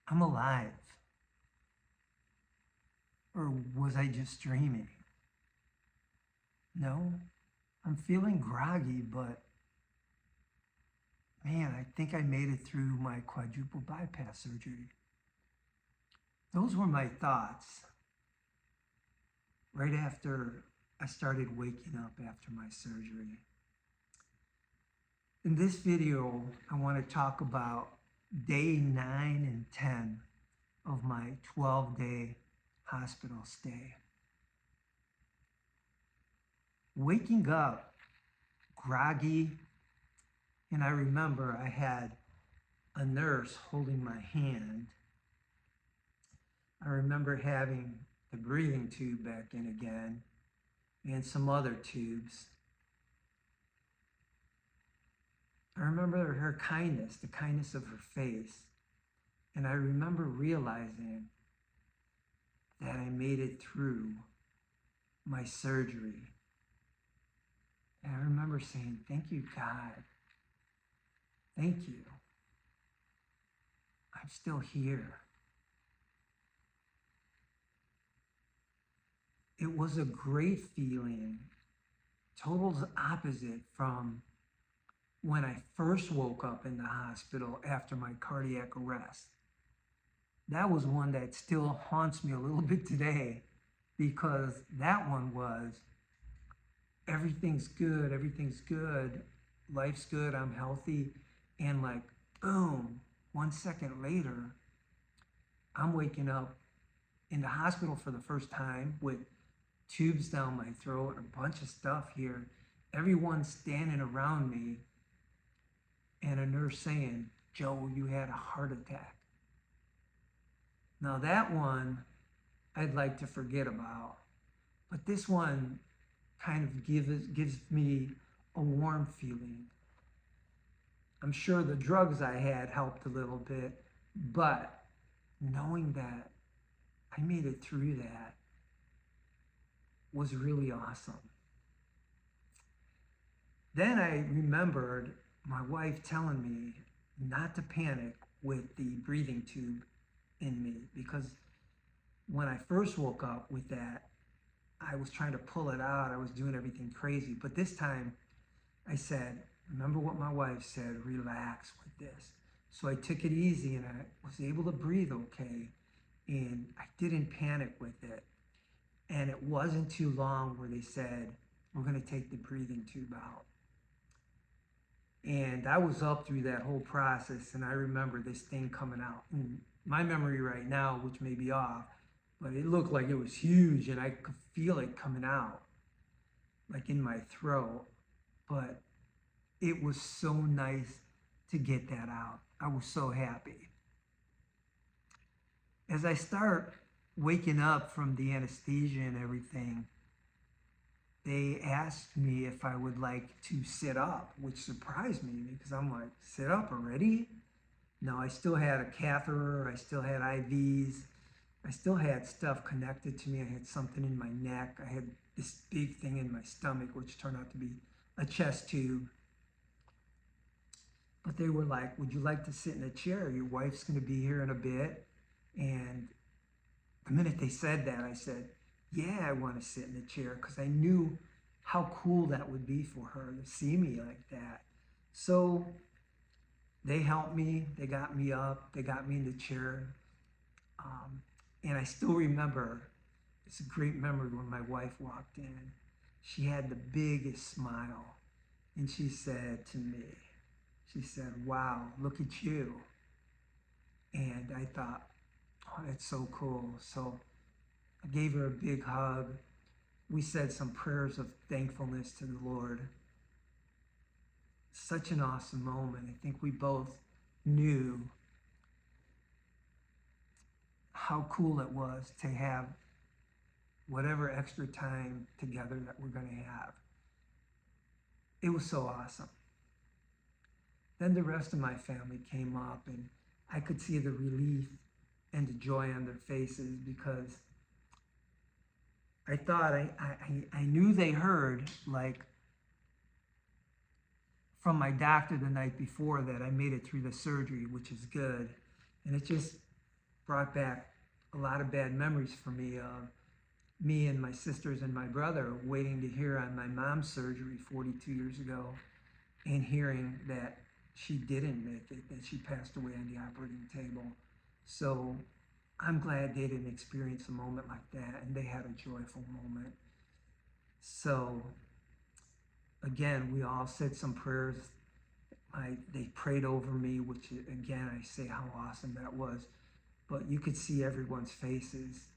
I'm alive. Or was I just dreaming? No, I'm feeling groggy, but man, I think I made it through my quadruple bypass surgery. Those were my thoughts right after I started waking up after my surgery. In this video, I want to talk about day 9 and 10 of my 12-day hospital stay. Waking up groggy, and I remember I had a nurse holding my hand. I remember having the breathing tube back in again and some other tubes. I remember her kindness, the kindness of her face. And I remember realizing that I made it through my surgery. And I remember saying, thank you, God. Thank you. I'm still here. It was a great feeling, total opposite from when I first woke up in the hospital after my cardiac arrest. That was one that still haunts me a little bit today, because that one was, everything's good, life's good, I'm healthy, and like, boom, 1 second later, I'm waking up in the hospital for the first time with tubes down my throat, a bunch of stuff here, everyone standing around me, and a nurse saying, Joe, you had a heart attack. Now that one, I'd like to forget about, but this one kind of gives me a warm feeling. I'm sure the drugs I had helped a little bit, but knowing that I made it through that was really awesome. Then I remembered my wife telling me not to panic with the breathing tube in me, because when I first woke up with that, I was trying to pull it out. I was doing everything crazy. But this time I said, remember what my wife said, relax with this. So I took it easy and I was able to breathe okay. And I didn't panic with it. And it wasn't too long where they said, we're going to take the breathing tube out. And I was up through that whole process, and I remember this thing coming out. And my memory right now, which may be off, but it looked like it was huge, and I could feel it coming out, like in my throat. But it was so nice to get that out. I was so happy. As I start waking up from the anesthesia and everything, they asked me if I would like to sit up, which surprised me because I'm like, sit up already? No, I still had a catheter, I still had IVs, I still had stuff connected to me. I had something in my neck, I had this big thing in my stomach, which turned out to be a chest tube. But they were like, would you like to sit in a chair? Your wife's gonna be here in a bit. And the minute they said that, I said, yeah, I want to sit in a chair, because I knew how cool that would be for her to see me like that. So they helped me, they got me up, they got me in the chair. And I still remember, it's a great memory, when my wife walked in. She had the biggest smile, and she said to me, she said, wow, look at you. And I thought, oh, that's so cool. So I gave her a big hug. We said some prayers of thankfulness to the Lord. Such an awesome moment. I think we both knew how cool it was to have whatever extra time together that we're going to have. It was so awesome. Then the rest of my family came up, and I could see the relief and the joy on their faces, because I thought I knew they heard, like, from my doctor the night before that I made it through the surgery, which is good. And it just brought back a lot of bad memories for me of me and my sisters and my brother waiting to hear on my mom's surgery 42 years ago and hearing that she didn't make it, that she passed away on the operating table. So I'm glad they didn't experience a moment like that and they had a joyful moment. So again, we all said some prayers. They prayed over me, which again, I say how awesome that was. But you could see everyone's faces,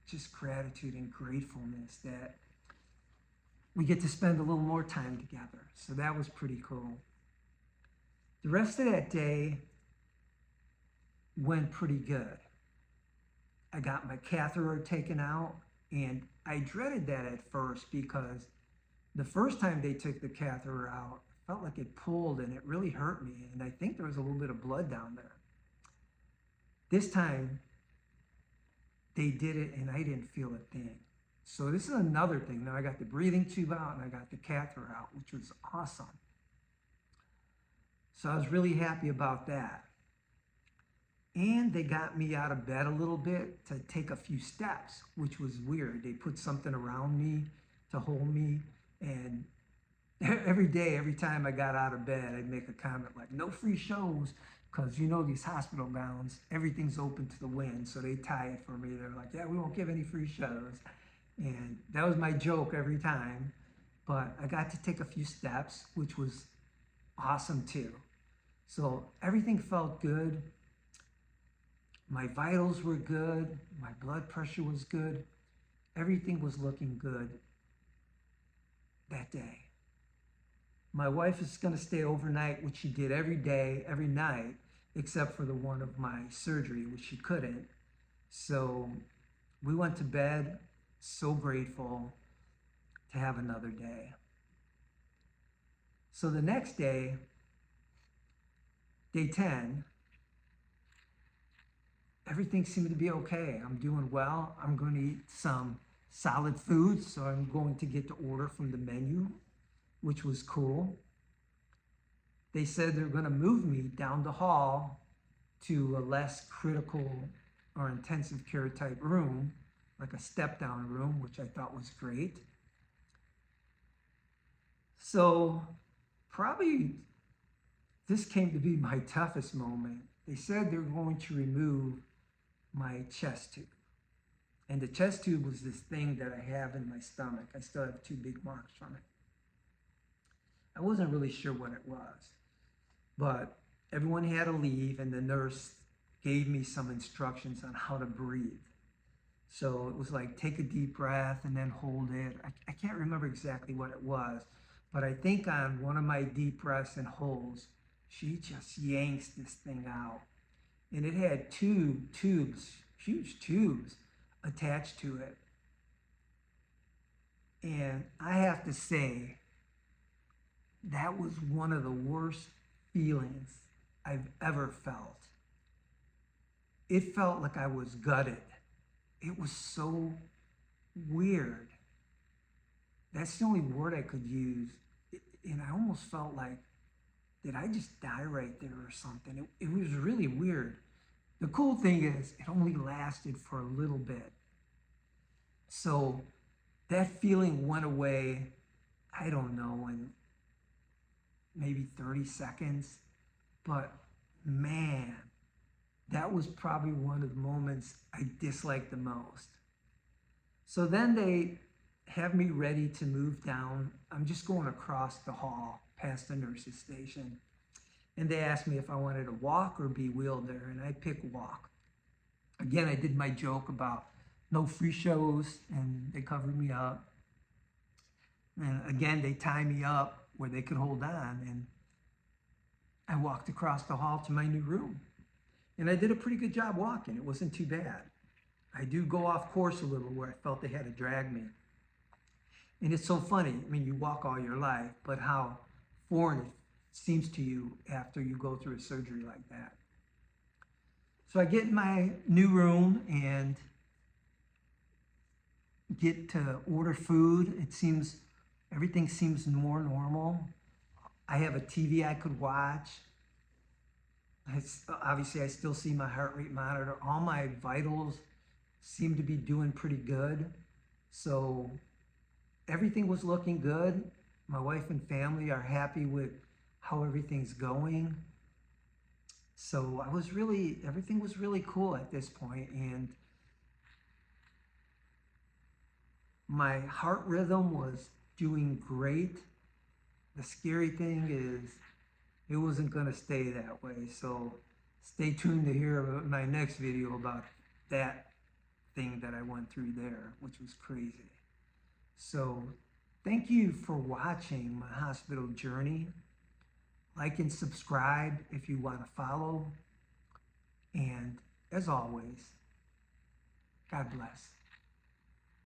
just gratitude and gratefulness that we get to spend a little more time together. So that was pretty cool. The rest of that day went pretty good. I got my catheter taken out, and I dreaded that at first because the first time they took the catheter out, it felt like it pulled and it really hurt me. And I think there was a little bit of blood down there. This time, they did it and I didn't feel a thing. So this is another thing. Now I got the breathing tube out and I got the catheter out, which was awesome. So I was really happy about that. And they got me out of bed a little bit to take a few steps, which was weird. They put something around me to hold me. And every day, every time I got out of bed, I'd make a comment like, no free shows, because you know these hospital gowns, everything's open to the wind. So they tie it for me. They're like, yeah, we won't give any free shows. And that was my joke every time. But I got to take a few steps, which was awesome too. So everything felt good. My vitals were good. My blood pressure was good. Everything was looking good that day. My wife is going to stay overnight, which she did every day, every night, except for the one of my surgery, which she couldn't. So we went to bed, so grateful to have another day. So the next day, day 10, everything seemed to be okay. I'm doing well. I'm going to eat some solid foods, so I'm going to get to order from the menu, which was cool. They said they're going to move me down the hall to a less critical or intensive care type room, like a step-down room, which I thought was great. So probably this came to be my toughest moment. They said they're going to remove my chest tube. And the chest tube was this thing that I have in my stomach. I still have 2 big marks from it. I wasn't really sure what it was, but everyone had to leave and the nurse gave me some instructions on how to breathe. So it was like, take a deep breath and then hold it. I can't remember exactly what it was, but I think on one of my deep breaths and holds, she just yanks this thing out. And it had 2 tubes, huge tubes attached to it. And I have to say, that was one of the worst feelings I've ever felt. It felt like I was gutted. It was so weird. That's the only word I could use. And I almost felt like, did I just die right there or something? It was really weird. The cool thing is, it only lasted for a little bit. So that feeling went away, I don't know, in maybe 30 seconds. But man, that was probably one of the moments I disliked the most. So then they have me ready to move down. I'm just going across the hall past the nurse's station. And they asked me if I wanted to walk or be wheeled there, and I picked walk. Again, I did my joke about no free shows, and they covered me up. And again, they tie me up where they could hold on, and I walked across the hall to my new room. And I did a pretty good job walking. It wasn't too bad. I do go off course a little where I felt they had to drag me. And it's so funny. I mean, you walk all your life, but how foreign it seems to you after you go through a surgery like that. So I get in my new room and get to order food. Everything seems more normal. I have a TV I could watch. Obviously, I still see my heart rate monitor. All my vitals seem to be doing pretty good. So everything was looking good. My wife and family are happy with how everything's going. So everything was really cool at this point, and my heart rhythm was doing great. The scary thing is it wasn't going to stay that way. So stay tuned to hear my next video about that thing that I went through there, which was crazy. So thank you for watching my hospital journey. Like and subscribe if you want to follow. And as always, God bless.